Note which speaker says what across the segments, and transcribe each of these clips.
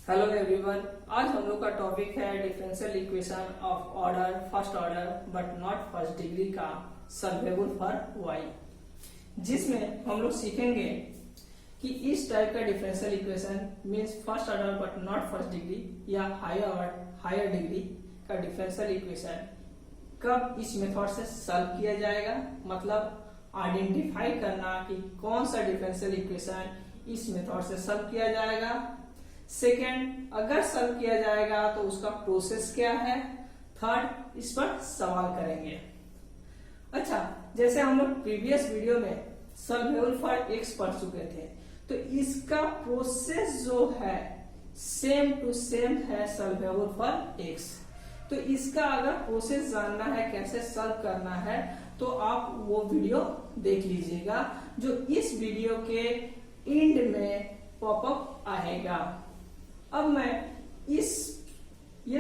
Speaker 1: Hello everyone. आज हम लोग का टॉपिक है differential equation of order first order but not first degree का सॉल्वेबल फॉर y, जिसमें हम लोग सीखेंगे कि इस टाइप का differential equation means first order but not first degree या हायर डिग्री का डिफरेंशियल इक्वेशन कब इस मेथड से सॉल्व किया जाएगा, मतलब आइडेंटिफाई करना कि कौन सा डिफरेंशियल इक्वेशन इस मेथड से सॉल्व किया जाएगा। सेकेंड, अगर सॉल्व किया जाएगा तो उसका प्रोसेस क्या है। थर्ड, इस पर सवाल करेंगे। अच्छा, जैसे हम लोग प्रीवियस वीडियो में सॉल्वेबल फॉर एक्स पढ़ चुके थे, तो इसका प्रोसेस जो है सेम टू सेम है सॉल्वेबल फॉर एक्स। तो इसका अगर प्रोसेस जानना है, कैसे सॉल्व करना है, तो आप वो वीडियो देख लीजिएगा जो इस वीडियो के एंड में पॉपअप आएगा। अब मैं ये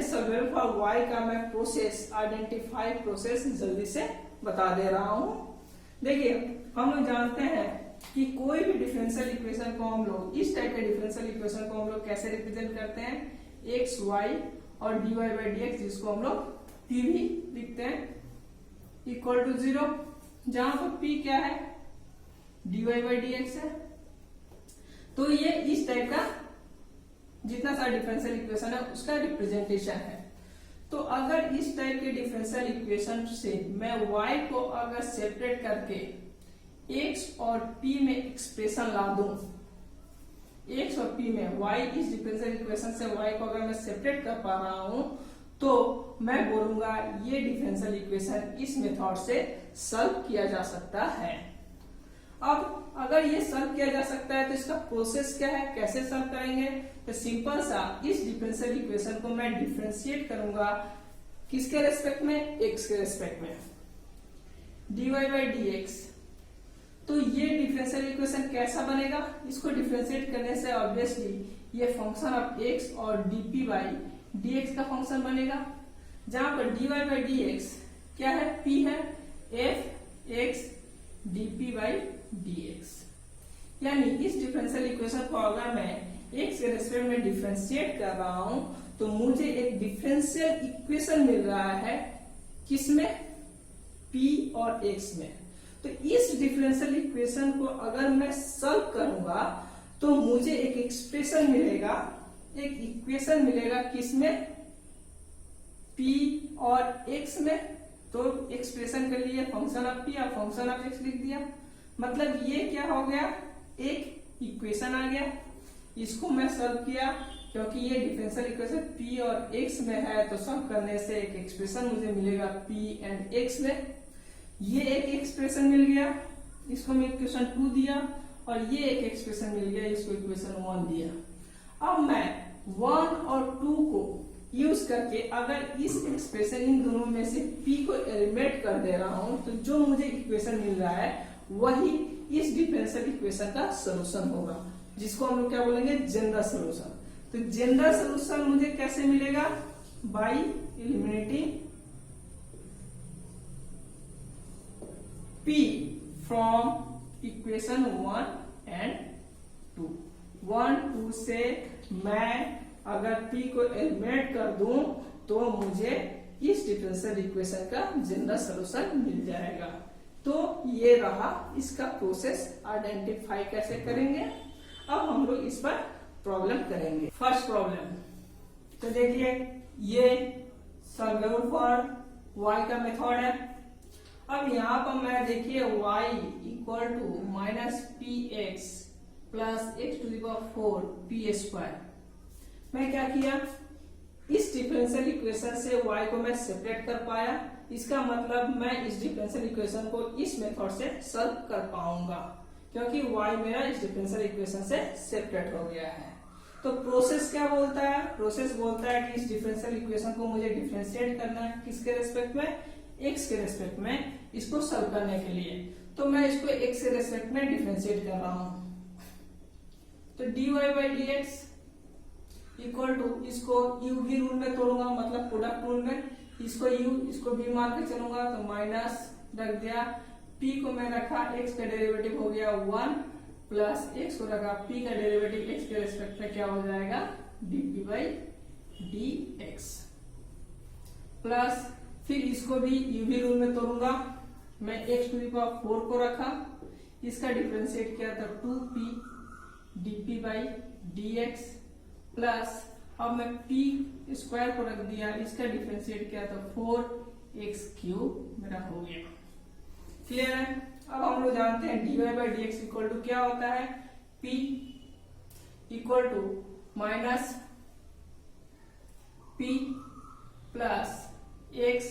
Speaker 1: सॉल्वेबल फॉर y का मैं प्रोसेस आइडेंटिफाई प्रोसेस जल्दी से बता दे रहा हूं। देखिए, हम लोग जानते हैं कि कोई भी डिफरेंशियल इक्वेशन को हम लोग इस टाइप के डिफरेंशियल इक्वेशन को हम लोग कैसे रिप्रेजेंट करते हैं, एक्स वाई और dy बाई डी एक्स, जिसको हम लोग p भी लिखते हैं, इक्वल टू 0, जहां पर p क्या है, dy बाई डी एक्स है। तो ये इस टाइप का जितना सारा डिफरेंशियल इक्वेशन है उसका रिप्रेजेंटेशन है। तो अगर इस टाइप के डिफरेंशियल इक्वेशन से मैं y को अगर सेपरेट करके x और p में एक्सप्रेशन ला दूं, x और p में y, इस डिफरेंशियल इक्वेशन से y को अगर मैं सेपरेट कर पा रहा हूं तो मैं बोलूंगा ये डिफरेंशियल इक्वेशन इस मेथड से सॉल्व किया जा सकता है। अब अगर ये सॉल्व किया जा सकता है तो इसका प्रोसेस क्या है, कैसे सॉल्व करेंगे। तो सिंपल सा इस डिफरेंशियल इक्वेशन को मैं डिफरेंशिएट करूंगा किसके रेस्पेक्ट में, x के रेस्पेक्ट में, dy बाई डी एक्स। तो ये डिफरेंशियल इक्वेशन कैसा बनेगा, इसको डिफरेंशिएट करने से ऑब्वियसली ये फंक्शन ऑफ x और dp बाई dx का फंक्शन बनेगा, जहां पर dy बाई डी एक्स क्या है, p है, f x dp by dx। यानी इस डिफरेंशियल इक्वेशन को अगर मैं x के रेस्पेक्ट में डिफरेंशिएट कर रहा हूं तो मुझे एक डिफरेंशियल इक्वेशन मिल रहा है, किसमें, p और x में। तो इस डिफरेंशियल इक्वेशन को अगर मैं सॉल्व करूंगा तो मुझे एक एक्सप्रेशन मिलेगा, एक इक्वेशन मिलेगा, किसमें, p और x में। तो एक्सप्रेशन के लिए फंक्शन ऑफ p और फंक्शन ऑफ x लिख दिया, मतलब ये क्या हो गया, एक इक्वेशन आ गया। इसको मैं सॉल्व किया क्योंकि ये डिफरेंशियल इक्वेशन p और x में है, तो सॉल्व करने से एक एक्सप्रेशन मुझे मिलेगा p एंड x में। ये एक एक्सप्रेशन मिल गया, इसको मैं इक्वेशन 2 दिया, और ये एक एक्सप्रेशन मिल गया, इसको इक्वेशन 1 दिया। अब मैं 1 और 2 को यूज करके अगर इस एक्सप्रेशन, इन दोनों में से p को एलिमिनेट कर दे रहा हूं तो जो मुझे इक्वेशन मिल रहा है वही इस डिफरेंशियल इक्वेशन का सॉल्यूशन होगा, जिसको हम लोग क्या बोलेंगे, जनरल सॉल्यूशन। तो जनरल सॉल्यूशन मुझे कैसे मिलेगा, bye eliminating p from equation 1 and 2। 1 2 से मैं अगर p को एलिमिनेट कर दूं तो मुझे इस डिफरेंशियल इक्वेशन का जनरल सॉल्यूशन मिल जाएगा। तो ये रहा इसका प्रोसेस, आइडेंटिफाई कैसे करेंगे। अब हम लोग इस पर प्रॉब्लम करेंगे। फर्स्ट प्रॉब्लम, तो देखिए ये सॉल्वेबल फॉर y का मेथड है। अब यहाँ पर मैं देखिए y equal to minus P X plus X to the power 4 P square. मैं क्या किया, इस डिफरेंशियल इक्वेशन से y को मैं सेपरेट कर पाया, इसका मतलब मैं इस डिफरेंशियल इक्वेशन को इस मेथड से सॉल्व कर पाऊंगा क्योंकि y मेरा इस डिफरेंशियल इक्वेशन से सेपरेट हो गया है। तो प्रोसेस क्या बोलता है, प्रोसेस बोलता है कि इस डिफरेंशियल इक्वेशन को मुझे डिफरेंशिएट करना है, किसके रेस्पेक्ट में, x के रेस्पेक्ट में, इसको सॉल्व करने के लिए। तो मैं इसको x के रेस्पेक्ट में डिफरेंशिएट कर रहा हूं। तो dy by D X equal to, इसको u v रूल में तोड़ूंगा, मतलब प्रोडक्ट रूल में, इसको u इसको v मान के चलूंगा, तो माइनस रख दिया, p को मैं रखा, x का डेरिवेटिव हो गया 1 प्लस x को रखा, p का डेरिवेटिव x के रेस्पेक्ट में क्या हो जाएगा, dp by D X plus, फिर इसको भी यूवी रूल में तोड़ूंगा। मैं एक्स टू द पावर 4 को रखा, इसका डिफरेंशिएट किया था 2p dp by D X plus, अब मैं p स्क्वायर को रख दिया, इसका डिफरेंशिएट किया था 4x क्यूब मेरा हो गया। क्लियर है? अब हम लोग जानते हैं dy by D X equal to क्या होता है, p equal to minus p plus x,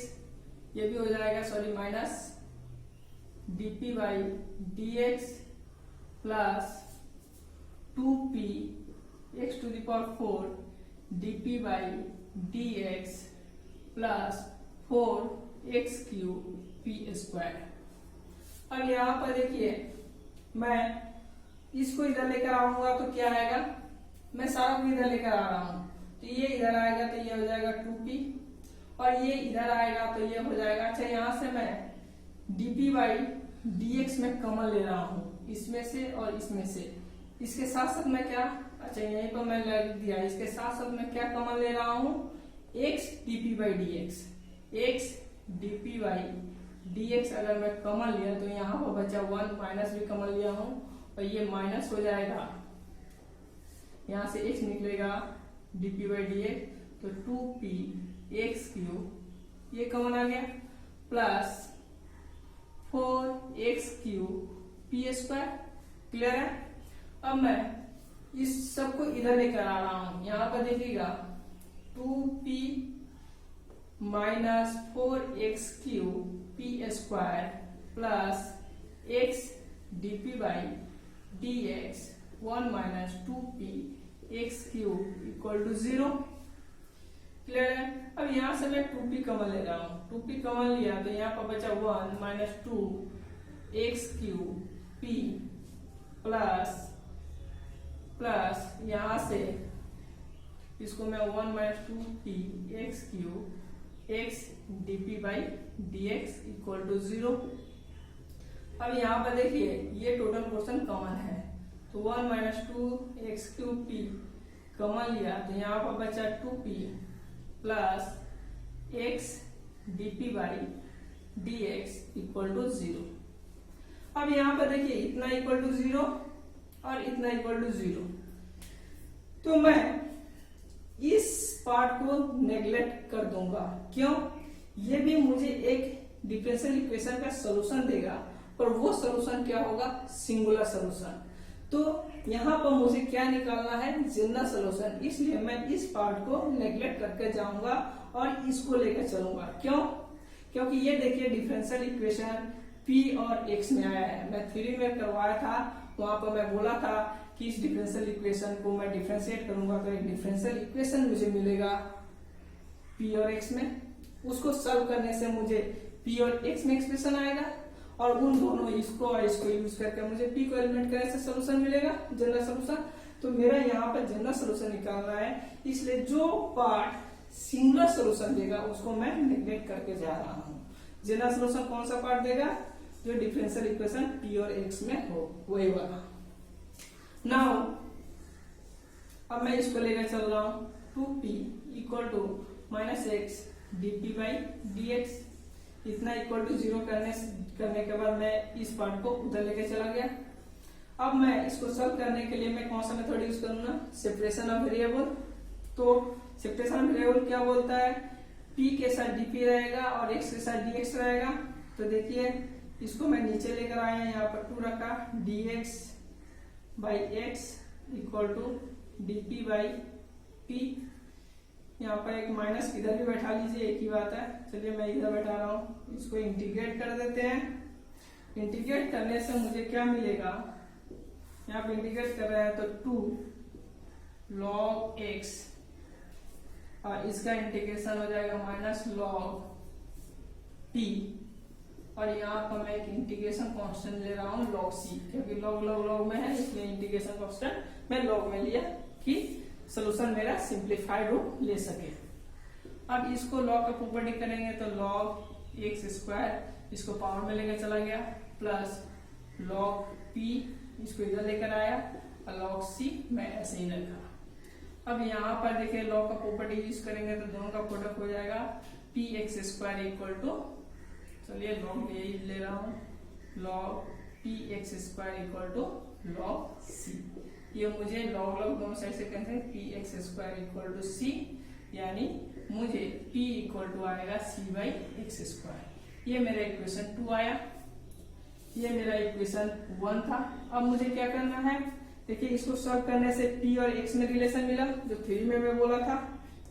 Speaker 1: ये भी हो जाएगा sorry minus dp by D X plus 2p x to the power 4 dp by D X plus 4x cube p square. अब यहाँ पर देखिए मैं इसको इधर लेकर आऊंगा तो क्या आएगा, मैं सारा को इधर लेकर आ रहा हूं तो ये इधर आएगा तो ये हो जाएगा 2p और ये इधर आएगा तो ये हो जाएगा। अच्छा यहाँ से मैं dp बाई dx में कॉमन ले रहा हूँ इसमें से और इसमें से, इसके साथ साथ मैं क्या, अच्छा यहीं पर मैं लिख दिया, इसके साथ साथ मैं क्या कॉमन ले रहा हूँ, x dp by dx, x dp by dx अगर मैं कॉमन लिया तो यहाँ पर बचा 1, माइनस भी कॉमन लिया हूँ और ये माइनस हो जाएगा, यहाँ से x निकलेगा dp बाई dx तो 2p x क्यूब ये कॉमन आ गया plus 4x cube p square. Clear है? अब मैं इस सब को इधर लेकर आ रहा हूं, यहाँ पर देखिएगा 2p minus 4x cube p square plus x dp by dx 1 minus 2p x cube equal to 0। Clear है? अब यहाँ से मैं 2p कॉमन ले रहा हूँ, 2p कॉमन लिया तो यहाँ पर बचा 1 minus 2x cube p plus यहाँ से इसको मैं 1 minus 2p x cube x dp by dx equal to 0। अब यहाँ पर देखिए ये टोटल पोर्शन कॉमन है तो 1 minus 2x cube p common लिया तो यहाँ पर बचा 2p plus x dp by dx equal to 0। अब यहाँ पर देखिए इतना इक्वल टू 0 और इतना इक्वल टू 0, तो मैं इस पार्ट को नेग्लेक्ट कर दूंगा। क्यों? ये भी मुझे एक डिफरेंशियल इक्वेशन का सॉल्यूशन देगा और वो सॉल्यूशन क्या होगा, सिंगुलर सॉल्यूशन। तो यहाँ पर मुझे क्या निकालना है, जनरल सॉल्यूशन, इसलिए मैं इस पार्ट को नेग्लेक्ट करके जाऊंगा और इसको लेकर चलूंगा। क्यों? क्योंकि ये देखिए डिफरेंशियल इक्वेशन p और x में आया है, मैं थ्योरी में करवाया था, वहां पर मैं बोला था कि इस डिफरेंशियल इक्वेशन को मैं डिफरेंशिएट करूंगा तो एक डिफरेंशियल इक्वेशन मुझे मिलेगा p और x में, उसको सॉल्व करने से मुझे p और x में एक्सप्रेशन आएगा और उन दोनों इसको और इसको यूज करके मुझे p को एलिमिनेट करने से सोल्यूशन मिलेगा, जनरल सोल्यूशन। तो मेरा यहाँ पर जनरल सोल्यूशन निकालना है, इसलिए जो पार्ट सिंगुलर सोल्यूशन देगा उसको मैं नेग्लेक्ट करके जा रहा हूँ। जनरल सोल्यूशन कौन सा पार्ट देगा, जो डिफरेंशियल इक्वेशन p और x में हो वही वाला। नाउ अब मैं इसको लेकर चल रहा हूँ 2p equal to minus x dp by dx, इतना इक्वल टू 0 करने के बाद मैं इस पार्ट को उधर लेके चला गया। अब मैं इसको सॉल्व करने के लिए मैं कौन सा मेथड यूज करूंगा, सेपरेशन ऑफ वेरिएबल। तो सेपरेशन ऑफ वेरिएबल क्या बोलता है, p के साथ dp रहेगा और x के साथ dx रहेगा। तो देखिए इसको मैं नीचे लेकर आया, यहाँ पर 2 रखा, dx by x equal to dp by p, यहाँ पर एक माइनस इधर भी बैठा लीजिए, एक ही बात है। चलिए मैं इधर बैठा रहा हूँ, इसको इंटीग्रेट कर देते हैं। इंटीग्रेट करने से मुझे क्या मिलेगा, यहाँ पे इंटीग्रेट कर रहे हैं तो 2 log x और इसका इंटीग्रेशन हो जाएगा माइनस log p और यहाँ पर मैं एक इंटीग्रेशन कांस्टेंट ले रहा हूँ log c, क्योंकि log log log में है इसलिए इंटीग्रेशन कांस्टेंट मैं log में लिया कि सोल्यूशन मेरा सिंप्लीफाइड रूप ले सके। अब इसको log का प्रॉपर्टी करेंगे तो log x स्क्वायर इसको पावर में लेकर चला गया प्लस log p इसको इधर लेकर आया और log c मैं ऐसे ही रखा। अब यहाँ पर देखिए लॉ का प्रॉपर्टी यूज करेंगे तो दोनों का प्रोडक्ट हो जाएगा P X square equal to, चलिए लॉग यही ले रहा हूँ, log P X square equal to log C. ये मुझे लॉग लॉग दोनों साइड से कहते हैं P X square equal to C, यानी मुझे p इक्वल टू आएगा c बाई एक्स स्क्वायर। ये मेरा इक्वेशन 2 आया, ये मेरा इक्वेशन 1 था। अब मुझे क्या करना है, देखिए इसको सॉल्व करने से p और x में रिलेशन मिला, जो 3 में मैं बोला था,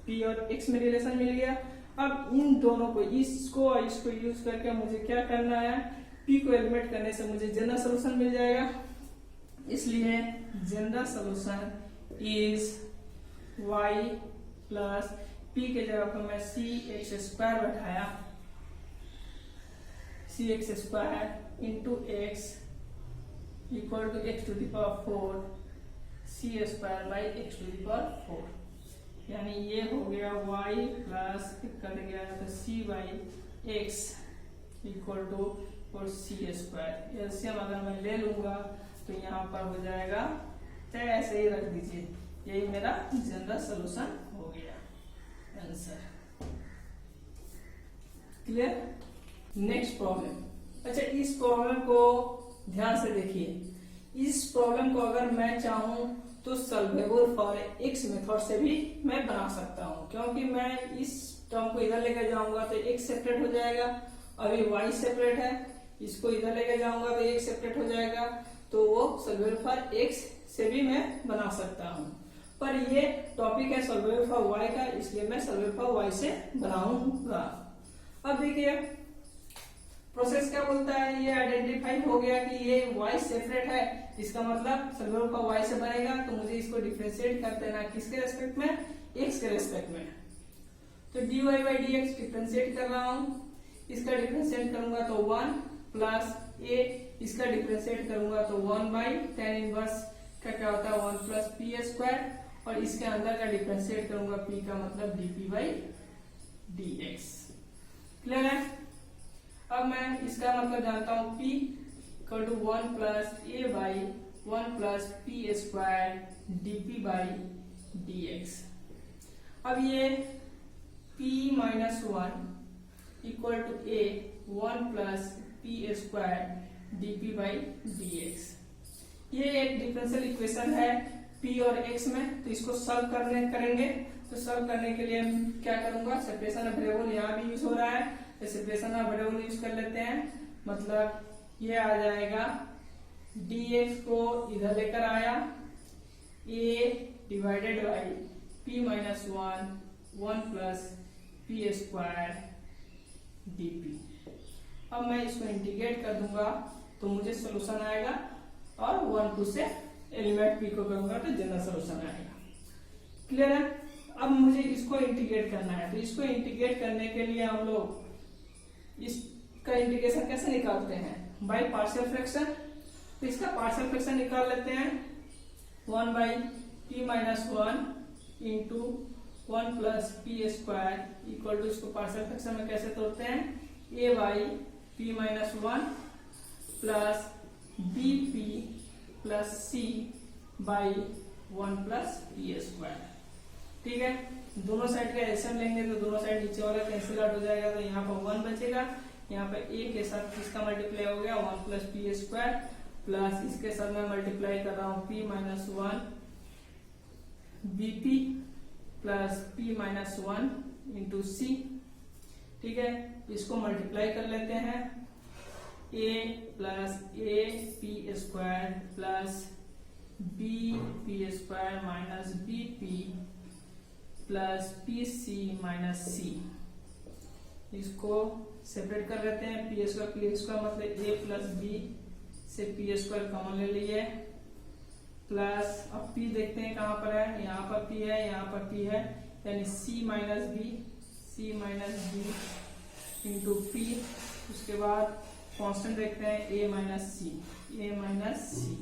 Speaker 1: p और x में रिलेशन मिल गया। अब इन दोनों को, इसको और इसको यूज करके मुझे क्या करना है, p को एलिमिनेट करने से मुझे जनरल सोल्यूशन मिल जाएगा। इसलिए general solution is y plus p के जगह पर मैं सी एक्स स्क्वायर बैठाया, C X square into X equal to X to the power 4 C square by X to the power 4, यानी ये हो गया y प्लस कट गया तो c by x equal to और सी स्क्वायर। एलसीएम अगर मैं ले लूंगा तो यहाँ पर हो जाएगा, चाहे ऐसे ही रख दीजिए, यही मेरा जनरल सोल्यूशन हो गया आंसर। क्लियर? Next problem. अच्छा, इस प्रॉब्लम को ध्यान से देखिए। इस प्रॉब्लम को अगर मैं चाहूं तो सॉल्वेबल फॉर एक्स मेथड से भी मैं बना सकता हूं, क्योंकि मैं इस टर्म को इधर लेकर जाऊंगा तो एक्स सेपरेट हो जाएगा, अभी वाई सेपरेट है, इसको इधर लेकर जाऊंगा तो एक्स सेपरेट हो जाएगा, तो वो सॉल्वेबल फॉर एक्स से भी मैं बना सकता हूं। पर ये टॉपिक है सॉल्वेबल फॉर वाई का, इसलिए मैं सॉल्वेबल फॉर वाई से बनाऊंगा। अब देखिए प्रोसेस क्या बोलता है, ये आइडेंटिफाई हो गया कि ये y सेपरेट है, इसका मतलब सॉल्वेबल फॉर y से बनेगा, तो मुझे इसको डिफरेंशिएट कर देना किसके रेस्पेक्ट में, x के रेस्पेक्ट में। तो dy बाई dx डिफरेंशिएट कर रहा हूं, इसका डिफरेंशिएट करूंगा तो 1 प्लस a, इसका डिफरेंशिएट करूंगा तो 1 बाई tan इनवर्स का क्या होता है 1 प्लस पी स्क्वायर, और इसके अंदर का डिफरेंशिएट करूंगा p का मतलब dp बाई dx। क्लियर है? अब मैं इसका मतलब जानता हूं p equal to 1 plus a by 1 plus p square dp by dx। अब ये p minus 1 equal to a 1 plus p square dp by dx, ये एक डिफरेंशियल इक्वेशन है p और x में। तो इसको सॉल्व करेंगे, तो सॉल्व करने के लिए हम क्या करूंगा, सेपरेशन ऑफ वेरिएबल यहाँ भी यूज हो रहा है, तो सेपरेशन ऑफ वेरिएबल यूज कर लेते हैं। मतलब ये आ जाएगा dx को इधर लेकर आया, a divided by p minus 1 plus p square dp। अब मैं इसको इंटीग्रेट कर दूंगा तो मुझे सोल्यूशन आएगा, और 1 2 से एलिमेंट p को करूंगा तो जनरल सोल्यूशन आएगा। क्लियर है? अब मुझे इसको इंटीग्रेट करना है, तो इसको इंटीग्रेट करने के लिए हम लोग इसका इंटीग्रेशन कैसे निकालते हैं, बाय पार्शियल फ्रैक्शन। तो इसका पार्शियल फ्रैक्शन निकाल लेते हैं, 1 by p minus 1 into 1 plus p square equal to, इसको पार्शियल फ्रैक्शन में कैसे तोड़ते हैं, a by p minus 1 plus bp plus c by 1 plus p square. ठीक है, दोनों साइड का एलसीएम लेंगे तो दोनों साइड नीचे वाला कैंसिल आउट हो जाएगा, तो यहाँ पर 1 बचेगा, यहाँ पे a के साथ इसका मल्टीप्लाई हो गया 1 प्लस पी स्क्वायर, प्लस इसके साथ मैं मल्टीप्लाई कर रहा हूँ p minus 1 bp plus p minus 1 into c। ठीक है, इसको मल्टीप्लाई कर लेते हैं, a plus a P square plus b P square minus b p plus P C minus C. इसको सेपरेट कर लेते हैं, पी स्क्वायर मतलब a प्लस बी से पी स्क्वायर कॉमन ले लिए, प्लस अब p देखते हैं कहाँ पर है, यहाँ पर p है, यहाँ पर p है, यानी c minus b into p. उसके बाद कांस्टेंट देखते हैं a माइनस सी।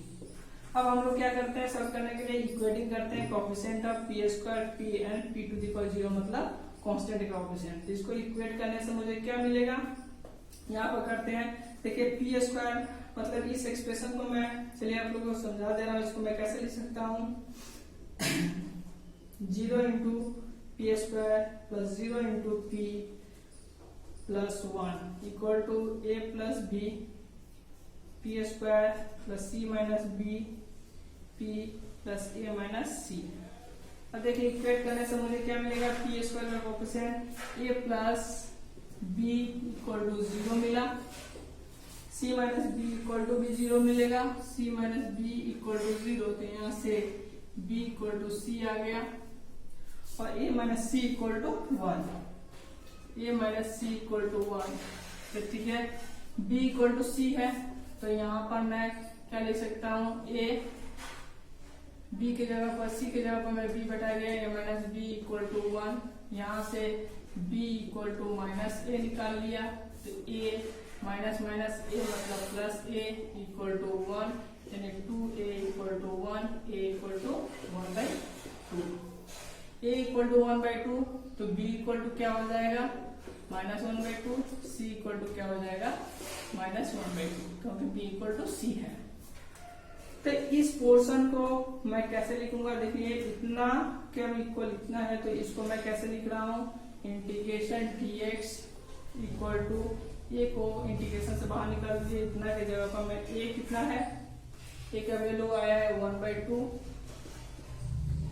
Speaker 1: अब हम लोग क्या करते हैं, सॉल्व करने के लिए इक्वेटिंग करते हैं coefficient of p square p and p to the power 0 मतलब कांस्टेंट का कोएफिशिएंट। तो इसको इक्वेट करने से मुझे क्या मिलेगा, यहाँ पर करते हैं, देखिए पी स्क्वायर मतलब इस एक्सप्रेशन को मैं, चलिए आप लोगों को समझा दे रहा हूँ, इसको मैं कैसे लिख सकता हूँ, 0 into P square plus 0 into P plus 1 equal to A plus B P square plus C minus B P plus A minus C. अब देखिए इक्वेट करने से मुझे क्या मिलेगा, पी स्क्वायर का coefficient A plus B equal to 0 मिला, C minus B equal to भी 0 मिलेगा, C minus B equal to 0, तो यहाँ से बी इक्वल टू सी आ गया, और A minus C equal to 1, A minus C equal to 1। तो ठीक है, बी इक्वल टू सी है, तो यहाँ पर मैं क्या लिख सकता हूँ, ए बी के जगह पर सी के जगह पर मैं बी बैठा गया, ए माइनस बी इक्वल टू 1, यहाँ से बी इक्वल टू माइनस ए निकाल लिया, तो ए माइनस माइनस ए मतलब प्लस ए इक्वल टू 1, यानी 2a equal to 1, a equal to 1/2, a equal to 1/2, तो b इक्वल टू क्या हो जाएगा, -1/2, c इक्वल टू क्या हो जाएगा, -1/2, क्योंकि b इक्वल टू c है। तो इस पोर्शन को मैं कैसे लिखूंगा, देखिए इतना क्या इक्वल इतना है, तो इसको मैं कैसे लिख रहा हूँ, इंटीग्रेशन dx इक्वल टू ए को इंटीग्रेशन से बाहर निकाल दीजिए, इतना की जगह पर मैं ए कितना है, ए का वैल्यू आया है 1/2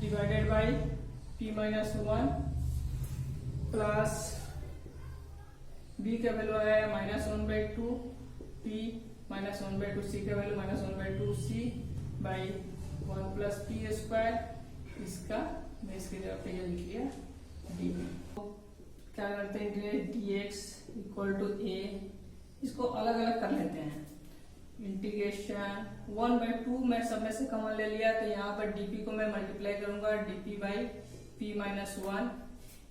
Speaker 1: divided by p minus 1 plus b का वैल्यू आया है -1/2 p माइनस 1/2, सी का value -1/2 C by 1 plus p square, इसका मैं इसके जगह पे ये लिख लिया डी। क्या करते हैं, dx इक्वल टू ए, इसको अलग अलग कर लेते हैं, इंटीग्रेशन 1/2 मैं सब में से कॉमन ले लिया, तो यहाँ पर dp को मैं मल्टीप्लाई करूंगा dp बाई p माइनस 1,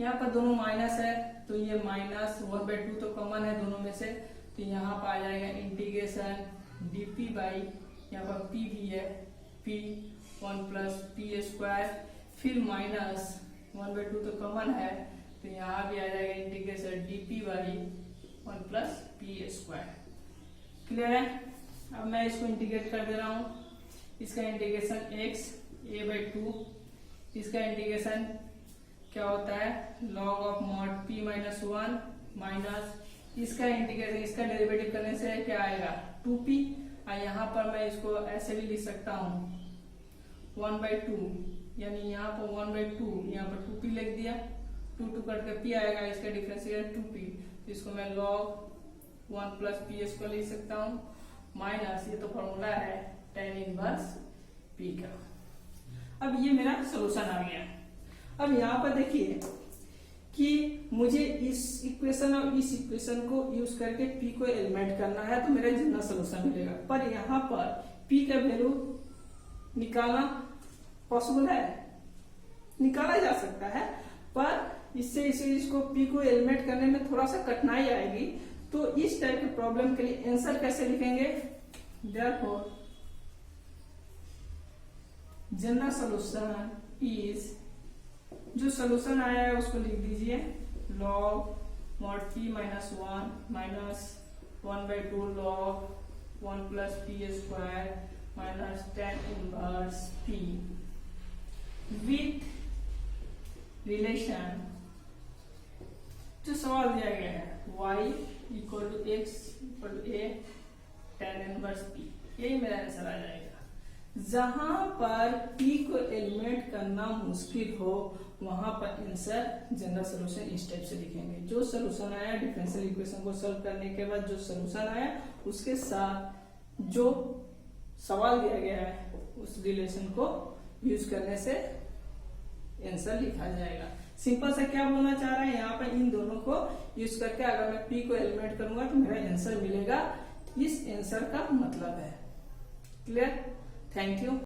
Speaker 1: यहाँ पर दोनों माइनस है, तो ये -1/2 तो कॉमन है दोनों में से, तो यहाँ पर आ जाएगा इंटीग्रेशन dp बाई, यहाँ पर p भी है, p 1 प्लस पी स्क्वायर, फिर -1/2 तो कॉमन है, तो यहाँ भी आ जाएगा integration dp by 1 plus p square. Clear है? अब मैं इसको इंटीग्रेट कर दे रहा हूँ, इसका इंटीग्रेशन x a/2, इसका इंटीग्रेशन क्या होता है, log of mod p minus 1 minus इसका इंटीग्रेशन, इसका डेरिवेटिव करने से क्या आएगा 2p, और यहाँ पर मैं इसको ऐसे भी लिख सकता हूँ 1/2, यानी यहाँ पर 1/2, यहाँ पर 2p लिख दिया, 2 करके p आएगा, इसका डिफरेंशिएट 2p, तो इसको मैं log 1 प्लस पी स्क्वायर लिख सकता हूँ, माइनस ये तो फॉर्मूला है tan इनवर्स p का। अब ये मेरा सोल्यूशन आ गया। अब यहाँ पर देखिए कि मुझे इस इक्वेशन और इस इक्वेशन को यूज करके p को एलिमिनेट करना है, तो मेरा जनरल सोल्यूशन मिलेगा, पर यहाँ पर p का वैल्यू निकालना पॉसिबल है, निकाला जा सकता है, पर इसको p को एलिमिनेट करने में थोड़ा सा कठिनाई आएगी, तो इस टाइप के प्रॉब्लम के लिए आंसर कैसे लिखेंगे, देयरफॉर जनरल सोल्यूशन इज, जो सोल्यूशन आया है उसको लिख दीजिए log mod p minus 1 minus 1/2 log 1 plus p square minus tan inverse p with relation, जो सवाल दिया गया है y equal to x equal to a tan inverse p, यही मेरा आंसर आ जाएगा। जहां पर p को एलिमिनेट करना मुश्किल हो वहां पर आंसर जनरल सॉल्यूशन इस टाइप से लिखेंगे, जो सॉल्यूशन आया डिफरेंशियल इक्वेशन को सॉल्व करने के बाद जो सॉल्यूशन आया उसके साथ जो सवाल दिया गया है उस रिलेशन को यूज करने से आंसर लिखा जाएगा। सिंपल सा क्या बोलना चाह रहा है, यहाँ पर इन दोनों को यूज करके अगर मैं p को एलिमिनेट करूंगा तो मेरा आंसर मिलेगा, इस आंसर का मतलब है। क्लियर? Thank you.